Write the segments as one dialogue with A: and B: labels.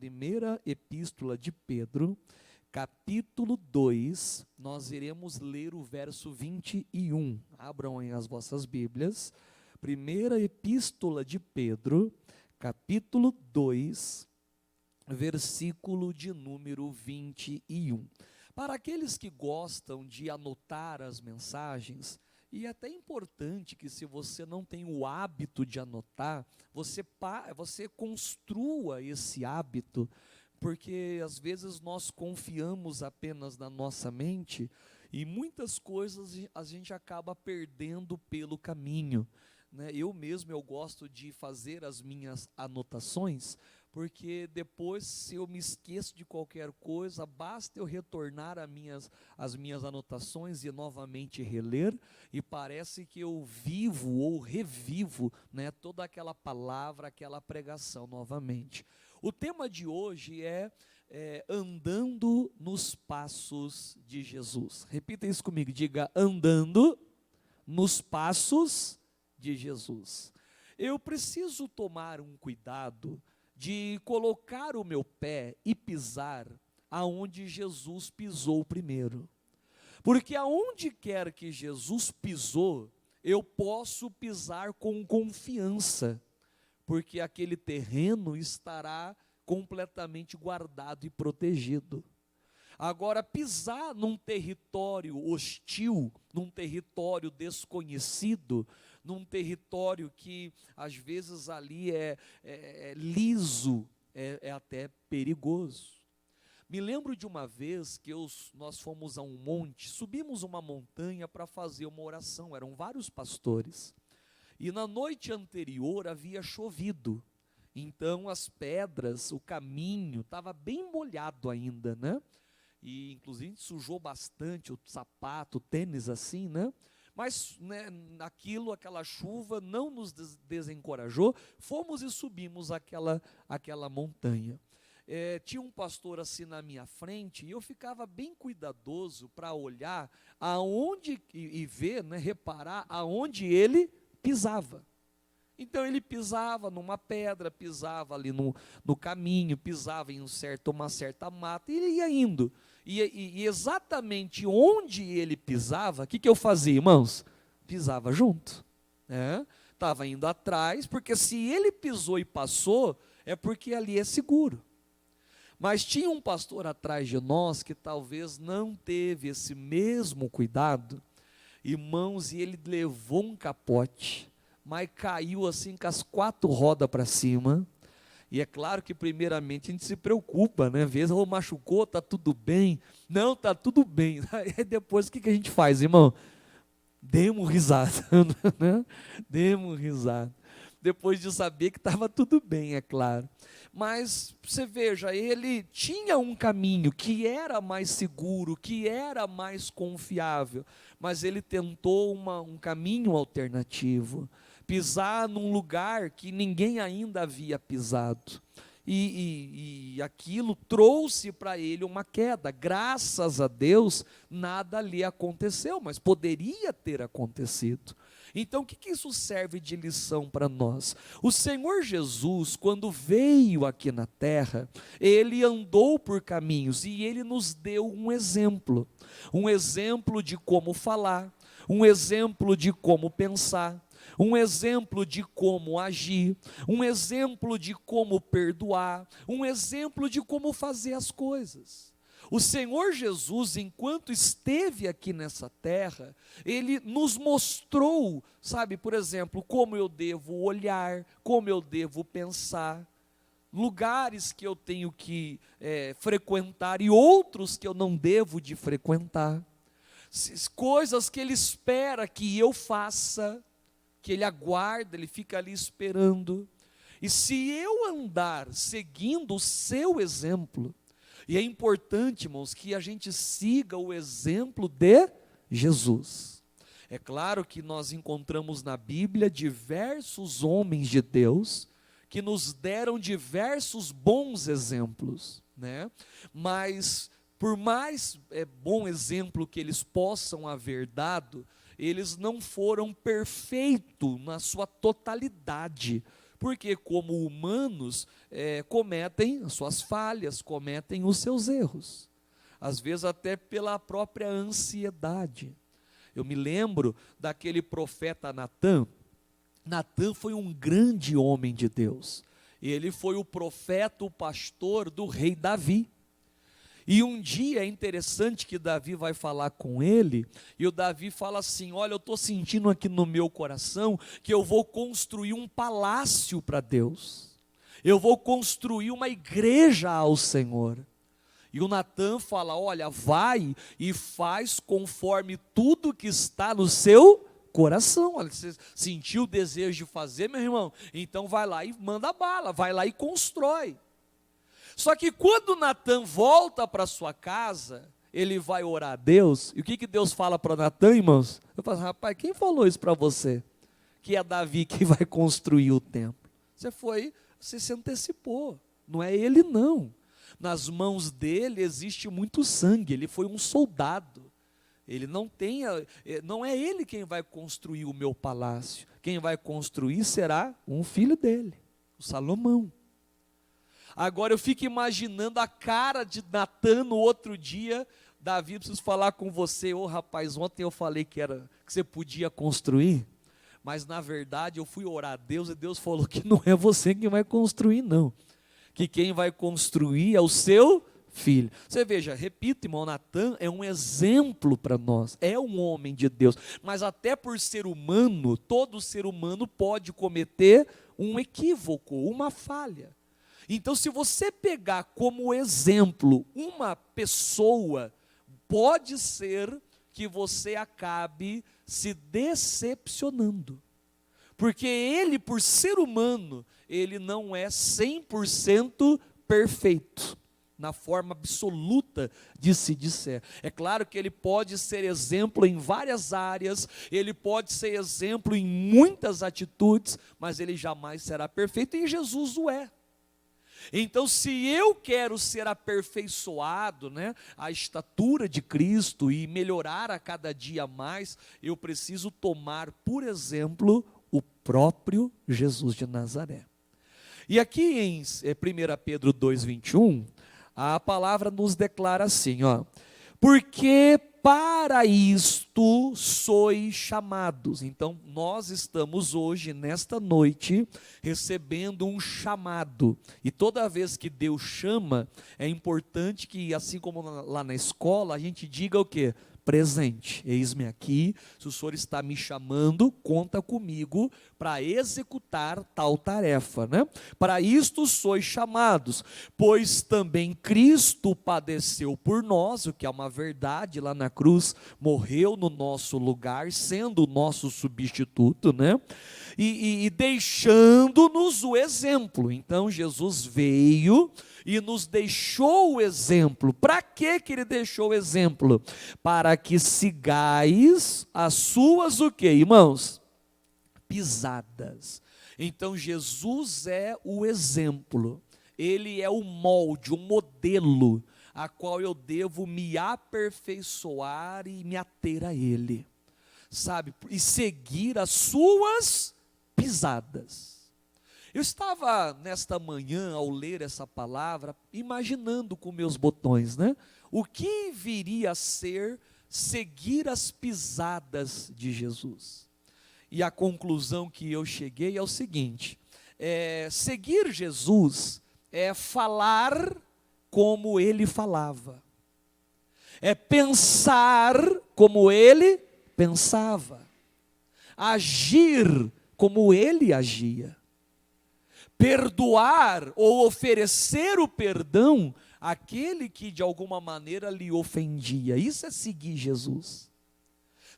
A: primeira epístola de Pedro, capítulo 2, nós iremos ler o verso 21. Abram aí as vossas Bíblias. Primeira epístola de Pedro, capítulo 2, versículo de número 21. Para aqueles que gostam de anotar as mensagens, e é até importante que, se você não tem o hábito de anotar, você construa esse hábito, porque às vezes nós confiamos apenas na nossa mente e muitas coisas a gente acaba perdendo pelo caminho, né? Eu gosto de fazer as minhas anotações, porque depois, se eu me esqueço de qualquer coisa, basta eu retornar as minhas anotações e novamente reler, e parece que eu vivo ou revivo, né, toda aquela palavra, aquela pregação novamente. O tema de hoje é andando nos passos de Jesus. Repita isso comigo, diga: andando nos passos de Jesus. Eu preciso tomar um cuidado de colocar o meu pé e pisar aonde Jesus pisou primeiro, porque aonde quer que Jesus pisou, eu posso pisar com confiança, porque aquele terreno estará completamente guardado e protegido. Agora, pisar num território hostil, num território desconhecido, num território que às vezes ali é liso, é até perigoso. Me lembro de uma vez que nós fomos a um monte, subimos uma montanha para fazer uma oração, eram vários pastores, e na noite anterior havia chovido, então as pedras, o caminho estava bem molhado ainda, né? E inclusive sujou bastante o sapato, o tênis assim, né? Mas, né, aquela chuva não nos desencorajou, fomos e subimos aquela montanha. Tinha um pastor assim na minha frente, e eu ficava bem cuidadoso para olhar aonde e ver, né, reparar aonde ele pisava. Então ele pisava numa pedra, pisava ali no caminho, pisava em uma certa mata, e ele ia indo. E exatamente onde ele pisava, o que eu fazia, irmãos? Pisava junto. Estava indo atrás, porque se ele pisou e passou, é porque ali é seguro. Mas tinha um pastor atrás de nós que talvez não teve esse mesmo cuidado, irmãos, e ele levou um capote, mas caiu assim com as 4 rodas para cima. E é claro que primeiramente a gente se preocupa, né? Às vezes, machucou, está tudo bem? Não, está tudo bem. Aí depois o que a gente faz, irmão? Demos risada, né? Demos risada. Depois de saber que estava tudo bem, é claro. Mas você veja, ele tinha um caminho que era mais seguro, que era mais confiável, mas ele tentou um caminho alternativo, pisar num lugar que ninguém ainda havia pisado, e aquilo trouxe para ele uma queda. Graças a Deus nada lhe aconteceu, mas poderia ter acontecido. Então o que isso serve de lição para nós? O Senhor Jesus, quando veio aqui na terra, ele andou por caminhos e ele nos deu um exemplo de como falar, um exemplo de como pensar, um exemplo de como agir, um exemplo de como perdoar, um exemplo de como fazer as coisas. O Senhor Jesus, enquanto esteve aqui nessa terra, ele nos mostrou, sabe, por exemplo, como eu devo olhar, como eu devo pensar, lugares que eu tenho que frequentar e outros que eu não devo de frequentar, coisas que ele espera que eu faça, que ele aguarda, ele fica ali esperando. E se eu andar seguindo o seu exemplo, e é importante, irmãos, que a gente siga o exemplo de Jesus. É claro que nós encontramos na Bíblia diversos homens de Deus que nos deram diversos bons exemplos, né? Mas por mais bom exemplo que eles possam haver dado, eles não foram perfeitos na sua totalidade, Porque como humanos cometem as suas falhas, cometem os seus erros, às vezes até pela própria ansiedade. Eu me lembro daquele profeta Natã. Natã foi um grande homem de Deus. Ele foi o profeta, o pastor do rei Davi. E um dia é interessante que Davi vai falar com ele, e o Davi fala assim: olha, eu estou sentindo aqui no meu coração que eu vou construir um palácio para Deus, eu vou construir uma igreja ao Senhor. E o Natã fala: olha, vai e faz conforme tudo que está no seu coração. Olha, você sentiu o desejo de fazer, meu irmão? Então vai lá e manda bala, vai lá e constrói. Só que quando Natã volta para sua casa, ele vai orar a Deus, e o que Deus fala para Natã, irmãos? Eu falo: rapaz, quem falou isso para você? Que é Davi que vai construir o templo. Você se antecipou, não é ele não. Nas mãos dele existe muito sangue, ele foi um soldado. Não é ele quem vai construir o meu palácio. Quem vai construir será um filho dele, o Salomão. Agora eu fico imaginando a cara de Natã no outro dia: Davi, preciso falar com você. Rapaz, ontem eu falei que você podia construir, mas na verdade eu fui orar a Deus e Deus falou que não é você quem vai construir não, que quem vai construir é o seu filho. Você veja, repito, irmão, Natã é um exemplo para nós, é um homem de Deus, mas até por ser humano, todo ser humano pode cometer um equívoco, uma falha. Então, se você pegar como exemplo uma pessoa, pode ser que você acabe se decepcionando, porque ele, por ser humano, ele não é 100% perfeito, na forma absoluta de se disser. É claro que ele pode ser exemplo em várias áreas, ele pode ser exemplo em muitas atitudes, mas ele jamais será perfeito, e Jesus o é. Então, se eu quero ser aperfeiçoado, à estatura de Cristo e melhorar a cada dia mais, eu preciso tomar, por exemplo, o próprio Jesus de Nazaré. E aqui em 1 Pedro 2,21, a palavra nos declara assim, porque para isto sois chamados. Então, nós estamos hoje, nesta noite, recebendo um chamado. E toda vez que Deus chama, é importante que, assim como lá na escola, a gente diga o quê? Presente, eis-me aqui, se o Senhor está me chamando, conta comigo para executar tal tarefa, Para isto sois chamados, pois também Cristo padeceu por nós, o que é uma verdade, lá na cruz, morreu no nosso lugar, sendo o nosso substituto, E deixando-nos o exemplo. Então Jesus veio e nos deixou o exemplo. Para que ele deixou o exemplo? Para que sigais as suas o quê, irmãos? Pisadas. Então Jesus é o exemplo, ele é o molde, o modelo, a qual eu devo me aperfeiçoar e me ater a ele, e seguir as suas pisadas. Eu estava nesta manhã, ao ler essa palavra, imaginando com meus botões, o que viria a ser seguir as pisadas de Jesus. E a conclusão que eu cheguei é o seguinte: seguir Jesus é falar como ele falava, é pensar como ele pensava, agir como ele agia, perdoar ou oferecer o perdão àquele que de alguma maneira lhe ofendia. Isso é seguir Jesus.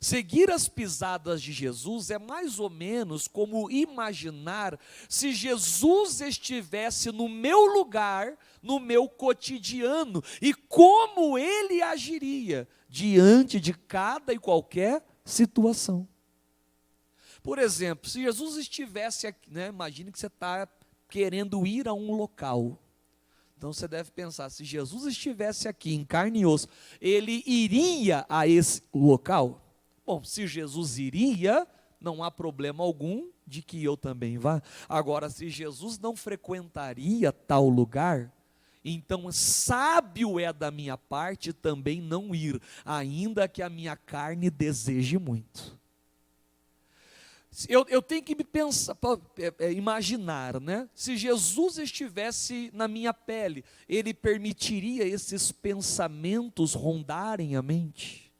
A: Seguir as pisadas de Jesus é mais ou menos como imaginar se Jesus estivesse no meu lugar, no meu cotidiano, e como ele agiria diante de cada e qualquer situação. Por exemplo, se Jesus estivesse aqui, imagine que você está querendo ir a um local. Então você deve pensar, se Jesus estivesse aqui em carne e osso, ele iria a esse local? Bom, se Jesus iria, não há problema algum de que eu também vá. Agora, se Jesus não frequentaria tal lugar, então sábio é da minha parte também não ir, ainda que a minha carne deseje muito. Eu tenho que me pensar, imaginar, né? Se Jesus estivesse na minha pele, Ele permitiria esses pensamentos rondarem a mente?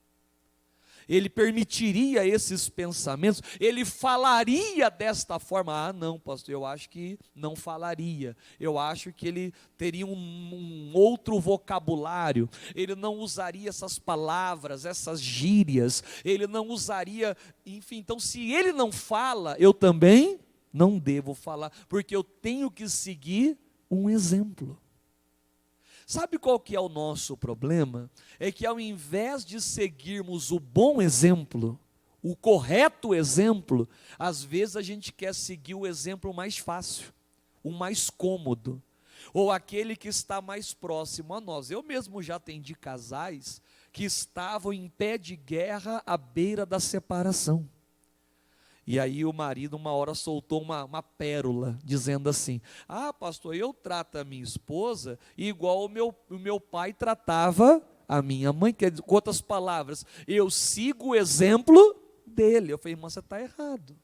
A: Ele permitiria esses pensamentos? Ele falaria desta forma? Ah, não, pastor, eu acho que não falaria. Eu acho que ele teria um outro vocabulário. Ele não usaria essas palavras, essas gírias. Ele não usaria, enfim. Então, se ele não fala, eu também não devo falar, porque eu tenho que seguir um exemplo. Sabe qual que é o nosso problema? É que ao invés de seguirmos o bom exemplo, o correto exemplo, às vezes a gente quer seguir o exemplo mais fácil, o mais cômodo, ou aquele que está mais próximo a nós. Eu mesmo já atendi casais que estavam em pé de guerra à beira da separação. E aí o marido uma hora soltou uma pérola, dizendo assim: ah, pastor, eu trato a minha esposa igual o meu pai tratava a minha mãe. Quer dizer, com outras palavras, eu sigo o exemplo dele. Eu falei: irmão, você está errado.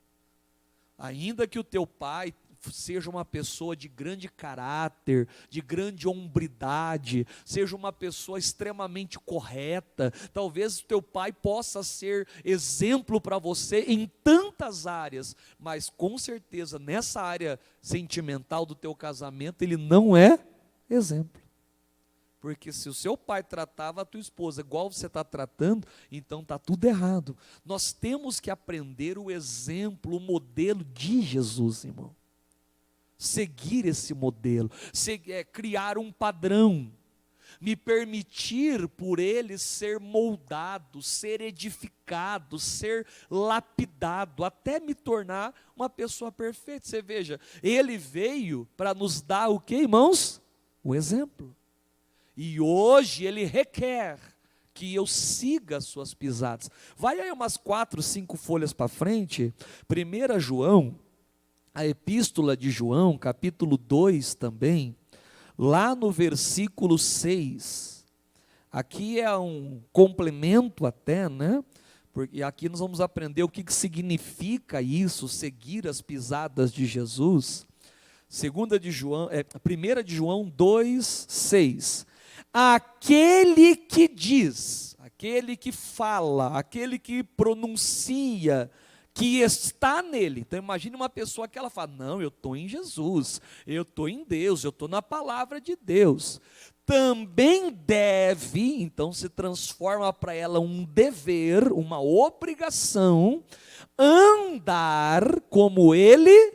A: Ainda que o teu pai seja uma pessoa de grande caráter, de grande hombridade, seja uma pessoa extremamente correta, talvez o teu pai possa ser exemplo para você em tantas áreas, mas com certeza nessa área sentimental do teu casamento ele não é exemplo. Porque se o seu pai tratava a tua esposa igual você está tratando, então está tudo errado. Nós temos que aprender o exemplo, o modelo de Jesus, irmão. Seguir esse modelo, criar um padrão, me permitir por ele ser moldado, ser edificado, ser lapidado, até me tornar uma pessoa perfeita. Você veja, ele veio para nos dar o que, irmãos? O exemplo. E hoje ele requer que eu siga as suas pisadas. Vai aí umas 4, 5 folhas para frente, 1 João, a epístola de João, capítulo 2 também, lá no versículo 6, aqui é um complemento até, né? Porque aqui nós vamos aprender o que significa isso, seguir as pisadas de Jesus. 1 de João 2, 6, aquele que diz, aquele que fala, aquele que pronuncia, que está nele. Então imagine uma pessoa que ela fala: não, eu estou em Jesus, eu estou em Deus, eu estou na palavra de Deus. Também deve, então se transforma para ela um dever, uma obrigação, andar como ele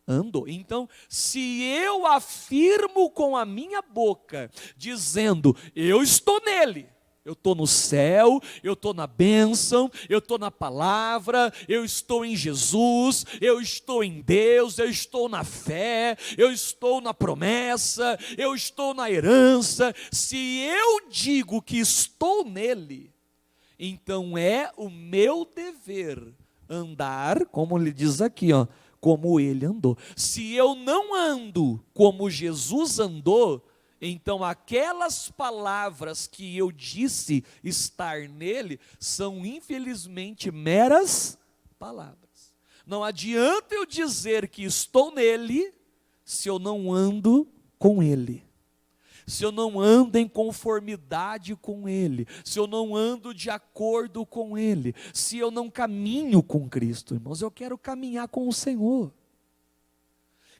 A: andou. Então, se eu afirmo com a minha boca, dizendo: eu estou nele, eu estou no céu, eu estou na bênção, eu estou na palavra, eu estou em Jesus, eu estou em Deus, eu estou na fé, eu estou na promessa, eu estou na herança. Se eu digo que estou nele, então é o meu dever andar, como ele diz aqui, ó, como ele andou. Se eu não ando como Jesus andou, então aquelas palavras que eu disse estar nele são infelizmente meras palavras. Não adianta eu dizer que estou nele se eu não ando com ele, se eu não ando em conformidade com ele, se eu não ando de acordo com ele, se eu não caminho com Cristo. Irmãos, eu quero caminhar com o Senhor,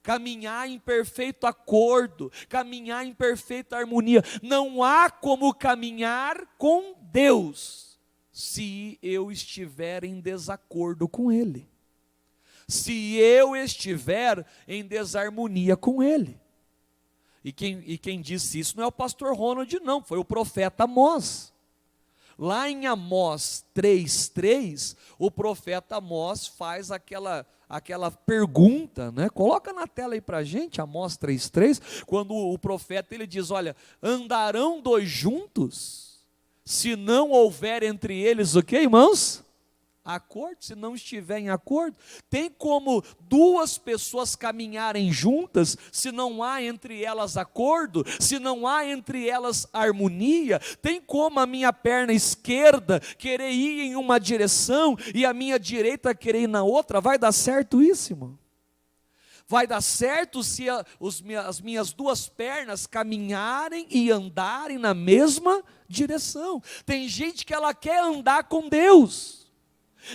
A: caminhar em perfeito acordo, caminhar em perfeita harmonia. Não há como caminhar com Deus se eu estiver em desacordo com Ele, se eu estiver em desarmonia com Ele. E quem disse isso não é o pastor Ronald, não, foi o profeta Amós. Lá em Amós 3:3, o profeta Amós faz aquela pergunta, né? Coloca na tela aí para a gente, Amós 3:3, quando o profeta ele diz: olha, andarão dois juntos, se não houver entre eles o que, irmãos? acordo? Se não estiver em acordo, tem como duas pessoas caminharem juntas, se não há entre elas acordo, se não há entre elas harmonia? Tem como a minha perna esquerda querer ir em uma direção e a minha direita querer ir na outra? Vai dar certo isso, irmão? Vai dar certo se as minhas duas pernas caminharem e andarem na mesma direção? Tem gente que ela quer andar com Deus,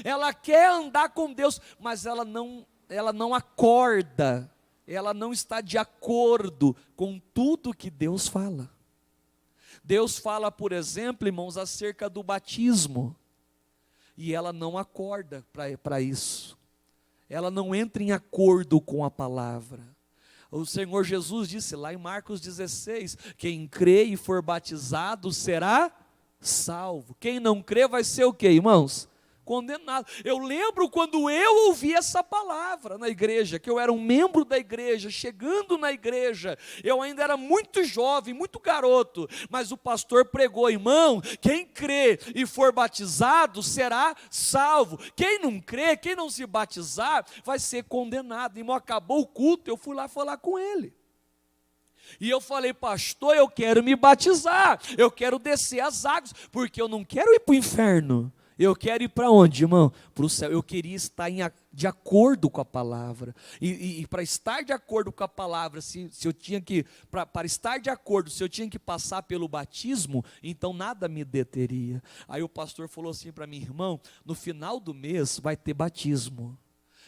A: ela quer andar com Deus, mas ela não acorda, ela não está de acordo com tudo que Deus fala. Deus fala, por exemplo, irmãos, acerca do batismo, e ela não acorda para isso. Ela não entra em acordo com a palavra. O Senhor Jesus disse lá em Marcos 16, quem crê e for batizado será salvo. Quem não crê vai ser o quê, irmãos? Condenado. Eu lembro quando eu ouvi essa palavra na igreja, que eu era um membro da igreja, chegando na igreja, eu ainda era muito jovem, muito garoto, mas o pastor pregou, irmão, quem crê e for batizado será salvo. Quem não crê, quem não se batizar, vai ser condenado. Irmão, acabou o culto, eu fui lá falar com ele. E eu falei, pastor, eu quero me batizar, eu quero descer as águas, porque eu não quero ir para o inferno. Eu quero ir para onde, irmão? Para o céu. Eu queria estar de acordo com a palavra. E para estar de acordo com a palavra, se eu tinha que, para estar de acordo, se eu tinha que passar pelo batismo, então nada me deteria. Aí o pastor falou assim para mim, irmão, no final do mês vai ter batismo.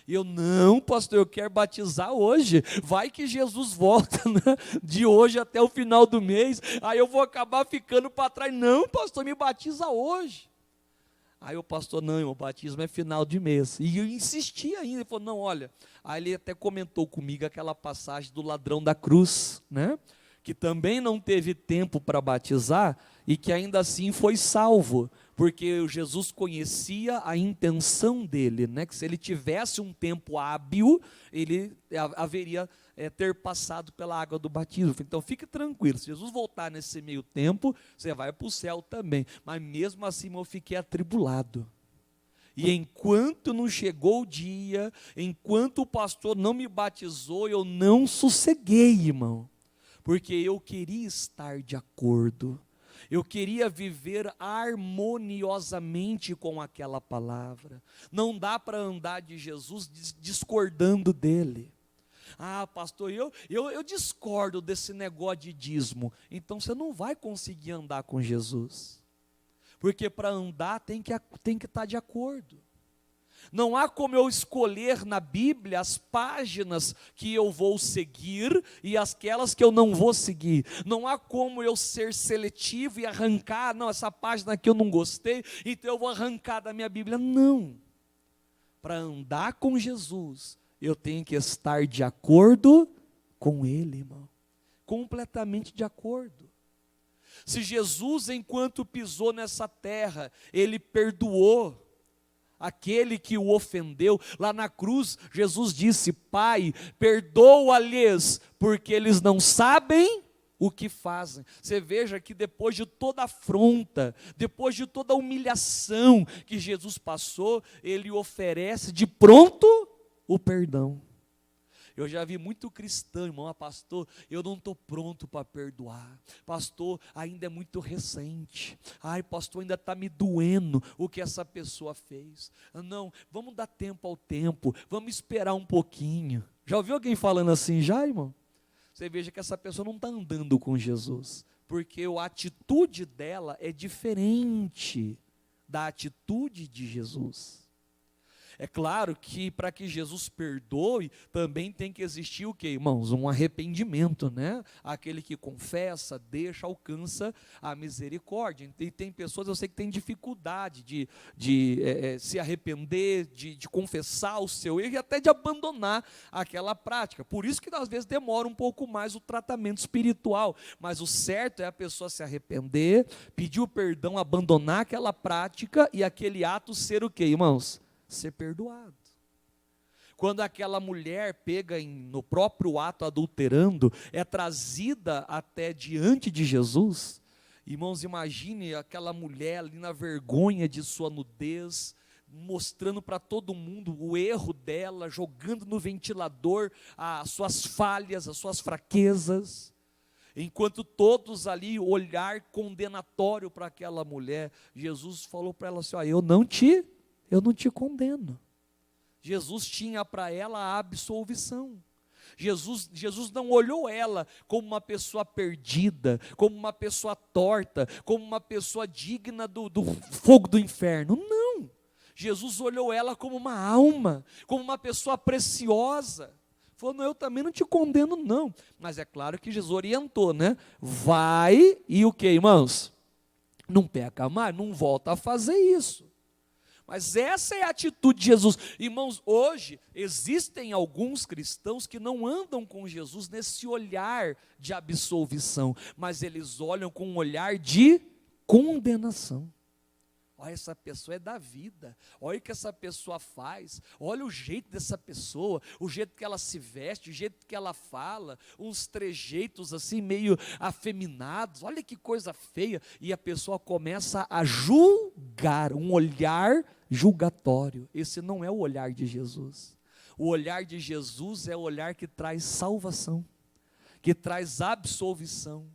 A: E eu, não, pastor, eu quero batizar hoje. Vai que Jesus volta, né? De hoje até o final do mês. Aí eu vou acabar ficando para trás. Não, pastor, me batiza hoje. Aí o pastor, não, o batismo é final de mês. E eu insisti ainda, ele falou, não, olha. Aí ele até comentou comigo aquela passagem do ladrão da cruz, né? Que também não teve tempo para batizar e que ainda assim foi salvo, porque Jesus conhecia a intenção dele, né? Que se ele tivesse um tempo hábil, ele haveria ter passado pela água do batismo. Então fique tranquilo, se Jesus voltar nesse meio tempo, você vai para o céu também, mas mesmo assim eu fiquei atribulado. E enquanto não chegou o dia, enquanto o pastor não me batizou, eu não sosseguei, irmão, porque eu queria estar de acordo, eu queria viver harmoniosamente com aquela palavra. Não dá para andar de Jesus discordando dele. Ah, pastor, eu discordo desse negócio de dízimo. Então você não vai conseguir andar com Jesus, porque para andar tem que estar de acordo. Não há como eu escolher na Bíblia as páginas que eu vou seguir e aquelas que eu não vou seguir. Não há como eu ser seletivo e arrancar, não, essa página aqui eu não gostei, então eu vou arrancar da minha Bíblia. Não. Para andar com Jesus, eu tenho que estar de acordo com Ele, irmão. Completamente de acordo. Se Jesus, enquanto pisou nessa terra, Ele perdoou aquele que o ofendeu, lá na cruz, Jesus disse, Pai, perdoa-lhes, porque eles não sabem o que fazem. Você veja que depois de toda afronta, depois de toda humilhação que Jesus passou, Ele oferece de pronto o perdão. Eu já vi muito cristão, irmão, pastor, eu não estou pronto para perdoar, pastor, ainda é muito recente, ai pastor, ainda está me doendo o que essa pessoa fez. Não, vamos dar tempo ao tempo, vamos esperar um pouquinho. Já ouviu alguém falando assim já, irmão? Você veja que essa pessoa não está andando com Jesus, porque a atitude dela é diferente da atitude de Jesus. É claro que para que Jesus perdoe, também tem que existir o quê, irmãos? Um arrependimento, né? Aquele que confessa, deixa, alcança a misericórdia. E tem pessoas, eu sei que tem dificuldade de se arrepender, de confessar o seu erro e até de abandonar aquela prática. Por isso que às vezes demora um pouco mais o tratamento espiritual. Mas o certo é a pessoa se arrepender, pedir o perdão, abandonar aquela prática e aquele ato ser o quê, irmãos? Ser perdoado. Quando aquela mulher pega no próprio ato adulterando, é trazida até diante de Jesus, irmãos, imagine aquela mulher ali na vergonha de sua nudez, mostrando para todo mundo o erro dela, jogando no ventilador as suas falhas, as suas fraquezas. Enquanto todos ali olhar condenatório para aquela mulher, Jesus falou para ela assim: ó, eu não te condeno. Jesus tinha para ela a absolvição. Jesus não olhou ela como uma pessoa perdida, como uma pessoa torta, como uma pessoa digna do fogo do inferno. Não. Jesus olhou ela como uma alma, como uma pessoa preciosa. Falou: não, eu também não te condeno não. Mas é claro que Jesus orientou, né? Vai e o que, irmãos? Não peca mais, não volta a fazer isso. Mas essa é a atitude de Jesus. Irmãos, hoje existem alguns cristãos que não andam com Jesus nesse olhar de absolvição, mas eles olham com um olhar de condenação. Olha, essa pessoa é da vida, olha o que essa pessoa faz, olha o jeito dessa pessoa, o jeito que ela se veste, o jeito que ela fala, uns trejeitos assim meio afeminados, olha que coisa feia, e a pessoa começa a julgar, um olhar julgatório. Esse não é o olhar de Jesus. O olhar de Jesus é o olhar que traz salvação, que traz absolvição,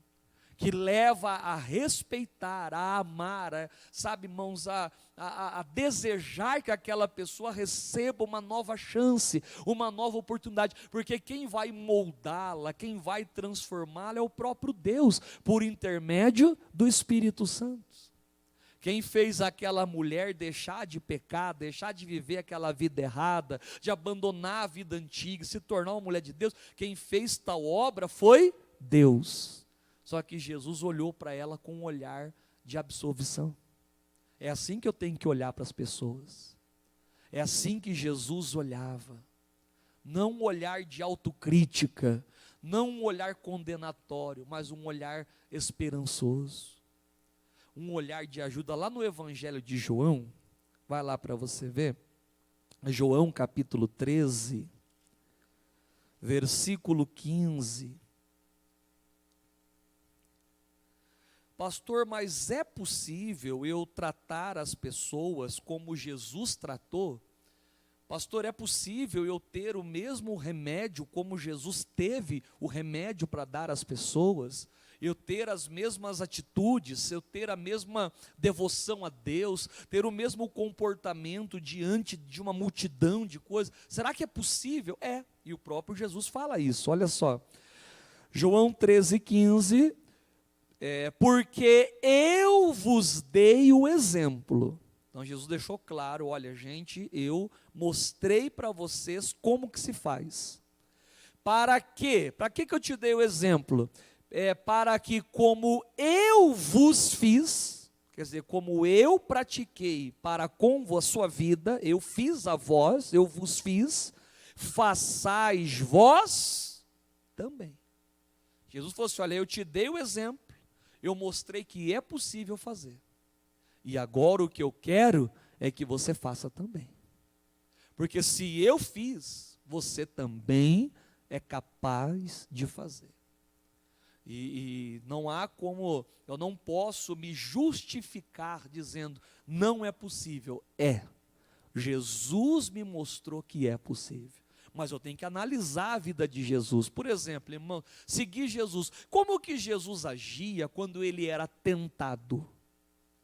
A: que leva a respeitar, a amar, sabe, irmãos, a desejar que aquela pessoa receba uma nova chance, uma nova oportunidade, porque quem vai moldá-la, quem vai transformá-la é o próprio Deus, por intermédio do Espírito Santo. Quem fez aquela mulher deixar de pecar, deixar de viver aquela vida errada, de abandonar a vida antiga, se tornar uma mulher de Deus, quem fez tal obra foi Deus. Só que Jesus olhou para ela com um olhar de absolvição. É assim que eu tenho que olhar para as pessoas. É assim que Jesus olhava. Não um olhar de autocrítica, não um olhar condenatório, mas um olhar esperançoso. Um olhar de ajuda. Lá no Evangelho de João, vai lá para você ver, João capítulo 13, versículo 15. Pastor, mas é possível eu tratar as pessoas como Jesus tratou? Pastor, é possível eu ter o mesmo remédio como Jesus teve o remédio para dar às pessoas? Eu ter as mesmas atitudes, eu ter a mesma devoção a Deus, ter o mesmo comportamento diante de uma multidão de coisas? Será que é possível? É, e o próprio Jesus fala isso, olha só. João 13,15... porque eu vos dei o exemplo. Então Jesus deixou claro: olha gente, eu mostrei para vocês como que se faz. Para quê? Para que eu te dei o exemplo? Para que como eu vos fiz, quer dizer, como eu pratiquei para com a sua vida, eu fiz a vós, eu vos fiz, façais vós também. Jesus falou assim: olha, eu te dei o exemplo, eu mostrei que é possível fazer. E agora o que eu quero é que você faça também. Porque se eu fiz, você também é capaz de fazer. E não há como, eu não posso me justificar dizendo, não é possível. Jesus me mostrou que é possível. Mas eu tenho que analisar a vida de Jesus. Por exemplo, irmão, seguir Jesus. Como que Jesus agia quando ele era tentado?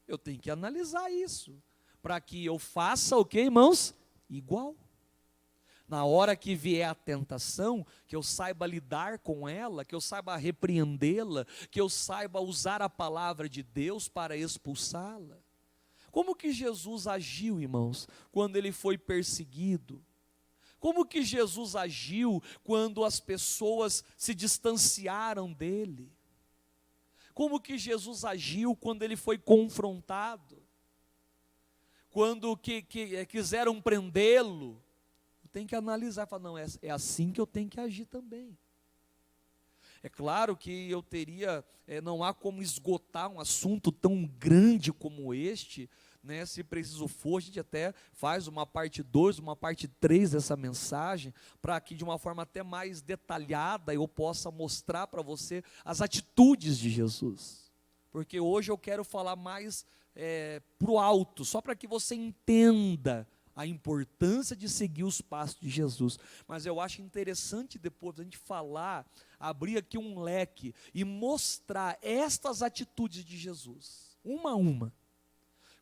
A: Eu tenho que analisar isso, para que eu faça o que, irmãos? Igual. Na hora que vier a tentação, que eu saiba lidar com ela, que eu saiba repreendê-la, que eu saiba usar a palavra de Deus para expulsá-la. Como que Jesus agiu, irmãos, quando ele foi perseguido? Como que Jesus agiu quando as pessoas se distanciaram dele? Como que Jesus agiu quando ele foi confrontado? Quando quiseram prendê-lo? Tem que analisar, falar, não, é assim que eu tenho que agir também. É claro que eu teria, não há como esgotar um assunto tão grande como este, né? Se preciso for, a gente até faz uma parte 2, uma parte 3 dessa mensagem, para que de uma forma até mais detalhada eu possa mostrar para você as atitudes de Jesus. porque hoje eu quero falar mais para o alto, só para que você entenda a importância de seguir os passos de Jesus. Mas eu acho interessante depois a gente falar, abrir aqui um leque e mostrar estas atitudes de Jesus, uma a uma.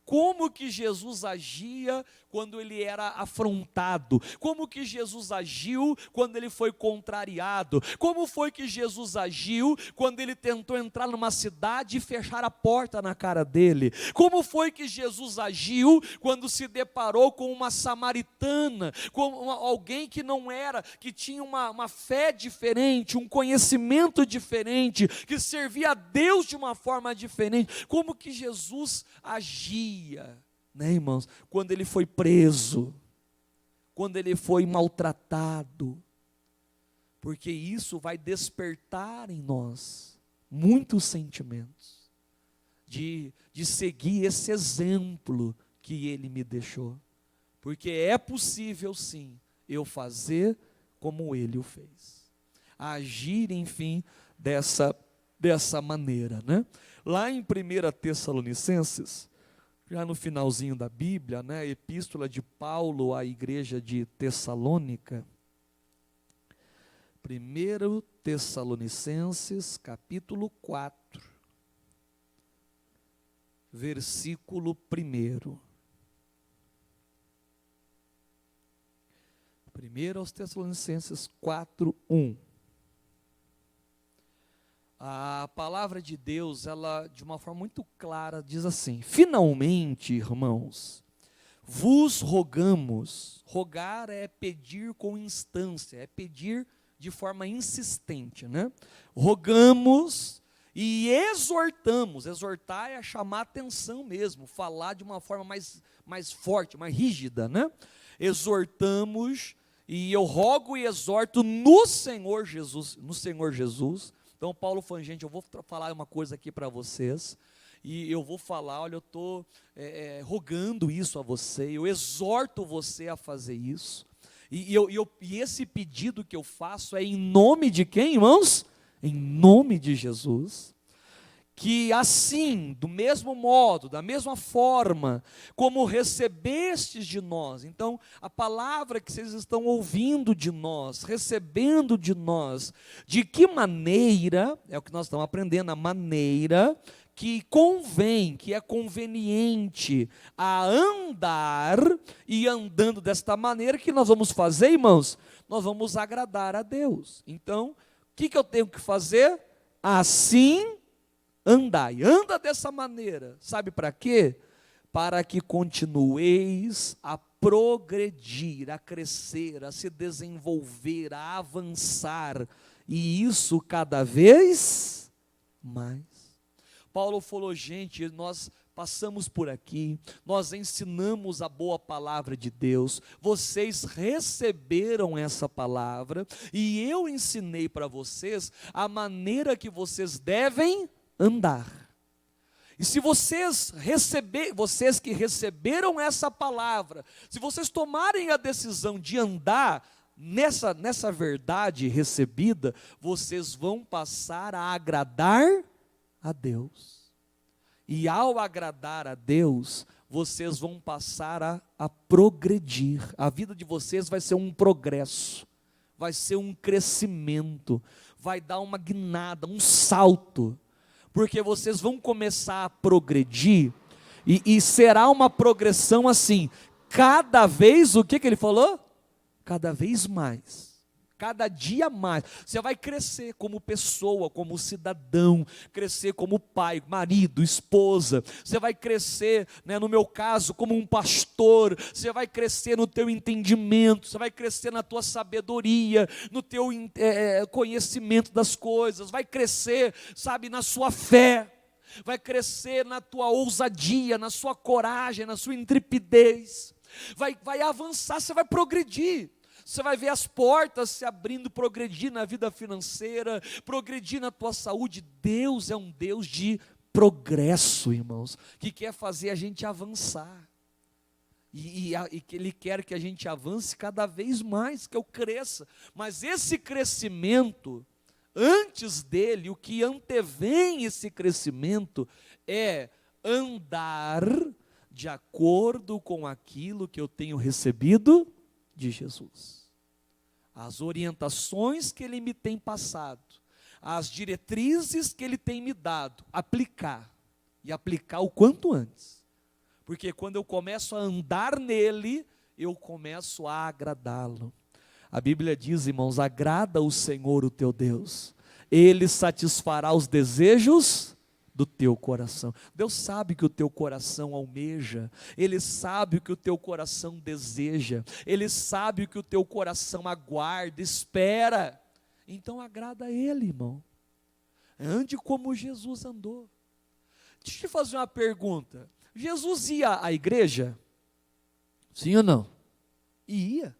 A: Como que Jesus agia quando ele era afrontado? Como que Jesus agiu quando ele foi contrariado? Como foi que Jesus agiu quando ele tentou entrar numa cidade e fechar a porta na cara dele? Como foi que Jesus agiu quando se deparou com uma samaritana, com alguém que não era, que tinha uma fé diferente, um conhecimento diferente, que servia a Deus de uma forma diferente? Como que Jesus agia? Né, irmãos? Quando ele foi preso, quando ele foi maltratado, porque isso vai despertar em nós muitos sentimentos de seguir esse exemplo que ele me deixou, porque é possível sim eu fazer como ele o fez, agir, enfim, dessa maneira, né? Lá em 1 Tessalonicenses, já no finalzinho da Bíblia, né, epístola de Paulo à igreja de Tessalônica, 1 Tessalonicenses, capítulo 4, versículo 1. 1 aos Tessalonicenses 4, 1. A palavra de Deus, ela de uma forma muito clara diz assim: finalmente, irmãos, vos rogamos. Rogar é pedir com instância, é pedir de forma insistente, né? Rogamos e exortamos. Exortar é chamar atenção mesmo, falar de uma forma mais forte, mais rígida, né? Exortamos, e eu rogo e exorto no Senhor Jesus, Então Paulo falou: gente, eu vou falar uma coisa aqui para vocês, e eu vou falar, olha, eu estou rogando isso a você, eu exorto você a fazer isso, e esse pedido que eu faço é em nome de quem, irmãos? Em nome de Jesus. Que assim, do mesmo modo, da mesma forma, como recebestes de nós, então, a palavra que vocês estão ouvindo de nós, recebendo de nós, de que maneira, é o que nós estamos aprendendo, a maneira que convém, que é conveniente a andar, e andando desta maneira, que nós vamos fazer, irmãos? Nós vamos agradar a Deus. Então, o que eu tenho que fazer? Assim andai, anda dessa maneira, sabe para quê? Para que continueis a progredir, a crescer, a se desenvolver, a avançar, e isso cada vez mais. Paulo falou: gente, nós passamos por aqui, nós ensinamos a boa palavra de Deus, vocês receberam essa palavra, e eu ensinei para vocês a maneira que vocês devem andar. E se vocês que receberam essa palavra, se vocês tomarem a decisão de andar nessa verdade recebida, vocês vão passar a agradar a Deus. E ao agradar a Deus, vocês vão passar a progredir. A vida de vocês vai ser um progresso, vai ser um crescimento, vai dar uma guinada, um salto, porque vocês vão começar a progredir, e será uma progressão assim, cada vez, o que ele falou? Cada vez mais, cada dia mais, você vai crescer como pessoa, como cidadão, crescer como pai, marido, esposa, você vai crescer, né, no meu caso, como um pastor, você vai crescer no teu entendimento, você vai crescer na tua sabedoria, no teu conhecimento das coisas, vai crescer, sabe, na sua fé, vai crescer na tua ousadia, na sua coragem, na sua intrepidez, vai avançar, você vai progredir. Você vai ver as portas se abrindo, progredir na vida financeira, progredir na tua saúde. Deus é um Deus de progresso, irmãos, que quer fazer a gente avançar. E que Ele quer que a gente avance cada vez mais, que eu cresça. Mas esse crescimento, antes dele, o que antevém esse crescimento é andar de acordo com aquilo que eu tenho recebido de Jesus. As orientações que ele me tem passado, as diretrizes que ele tem me dado, aplicar, e aplicar o quanto antes. Porque quando eu começo a andar nele, eu começo a agradá-lo. A Bíblia diz, irmãos, agrada o Senhor o teu Deus, ele satisfará os desejos do teu coração. Deus sabe que o teu coração almeja, ele sabe o que o teu coração deseja, ele sabe o que o teu coração aguarda, espera. Então agrada a ele, irmão. Ande como Jesus andou. Deixa eu te fazer uma pergunta. Jesus ia à igreja? Sim ou não? Ia.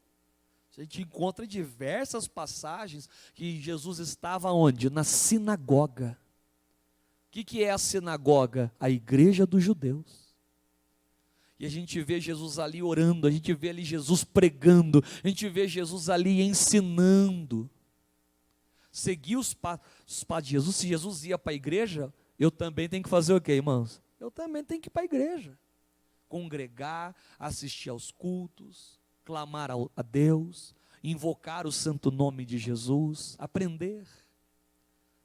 A: A gente encontra diversas passagens que Jesus estava onde? Na sinagoga. O que é a sinagoga? A igreja dos judeus. E a gente vê Jesus ali orando, a gente vê ali Jesus pregando, a gente vê Jesus ali ensinando. Seguir os passos de Jesus. Se Jesus ia para a igreja, eu também tenho que fazer o quê, irmãos? Eu também tenho que ir para a igreja. Congregar, assistir aos cultos, clamar a Deus, invocar o santo nome de Jesus, aprender.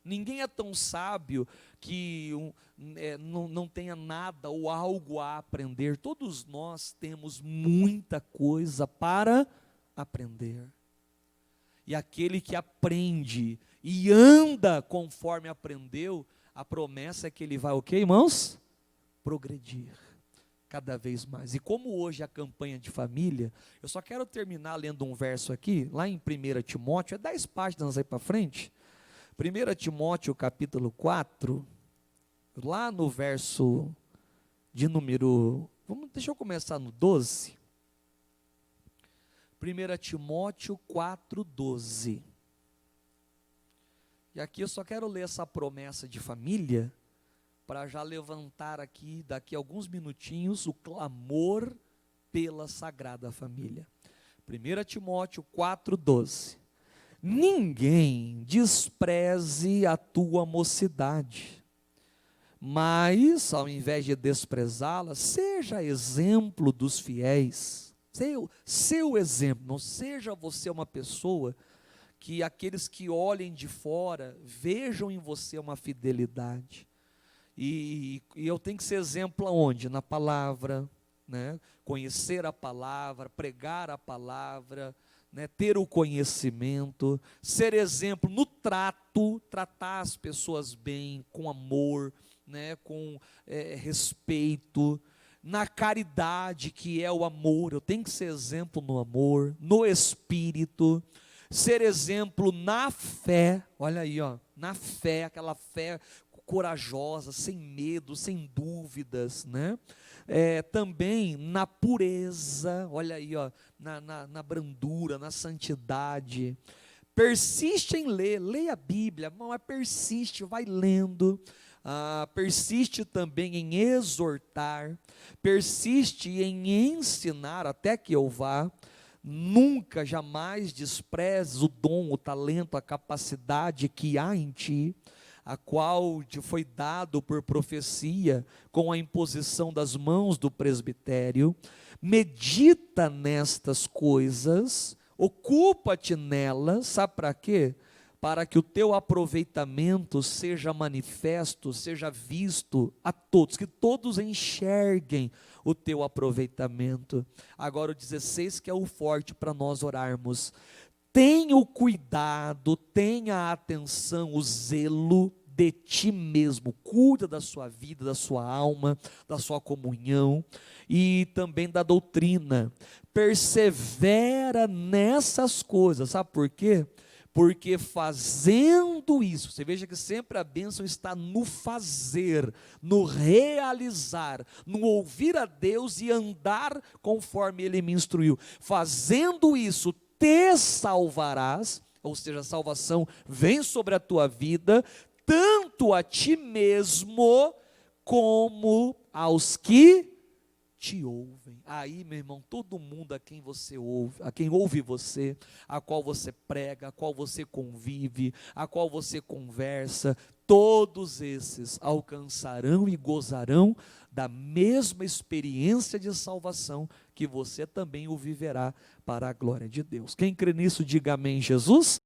A: Ninguém é tão sábio que não tenha nada ou algo a aprender. Todos nós temos muita coisa para aprender. E aquele que aprende e anda conforme aprendeu, a promessa é que ele vai o quê, irmãos? Progredir cada vez mais. E como hoje é a campanha de família, eu só quero terminar lendo um verso aqui, lá em 1 Timóteo, é 10 páginas aí para frente. 1 Timóteo capítulo 4, lá no verso de número, deixa eu começar no 12. 1 Timóteo 4, 12. E aqui eu só quero ler essa promessa de família, para já levantar aqui, daqui a alguns minutinhos, o clamor pela Sagrada Família. 1 Timóteo 4, 12. Ninguém despreze a tua mocidade, mas, ao invés de desprezá-la, seja exemplo dos fiéis. Seu exemplo, não seja você uma pessoa que aqueles que olhem de fora vejam em você uma fidelidade. E eu tenho que ser exemplo aonde? Na palavra, né? Conhecer a palavra, pregar a palavra, né? Ter o conhecimento, ser exemplo no trato, tratar as pessoas bem, com amor, né? Com respeito, na caridade que é o amor, eu tenho que ser exemplo no amor, no espírito, ser exemplo na fé, olha aí, ó, na fé, aquela fé corajosa, sem medo, sem dúvidas, né? Também na pureza, olha aí, ó, na brandura, na santidade. Persiste em ler, leia a Bíblia, mas persiste, vai lendo. Persiste também em exortar, persiste em ensinar até que eu vá. Nunca, jamais desprezes o dom, o talento, a capacidade que há em ti, a qual te foi dado por profecia com a imposição das mãos do presbitério. Medita nestas coisas, ocupa-te nelas, sabe para quê? Para que o teu aproveitamento seja manifesto, seja visto a todos, que todos enxerguem o teu aproveitamento. Agora o 16, que é o forte para nós orarmos. Tenha o cuidado, tenha a atenção, o zelo de ti mesmo, cuida da sua vida, da sua alma, da sua comunhão e também da doutrina. Persevera nessas coisas, sabe por quê? Porque fazendo isso, você veja que sempre a bênção está no fazer, no realizar, no ouvir a Deus e andar conforme Ele me instruiu. Fazendo isso, te salvarás, ou seja, a salvação vem sobre a tua vida, tanto a ti mesmo, como aos que te ouvem. Aí, meu irmão, todo mundo a quem você ouve, a quem ouve você, a qual você prega, a qual você convive, a qual você conversa, todos esses alcançarão e gozarão da mesma experiência de salvação que você também o viverá para a glória de Deus. Quem crê nisso, diga amém, Jesus.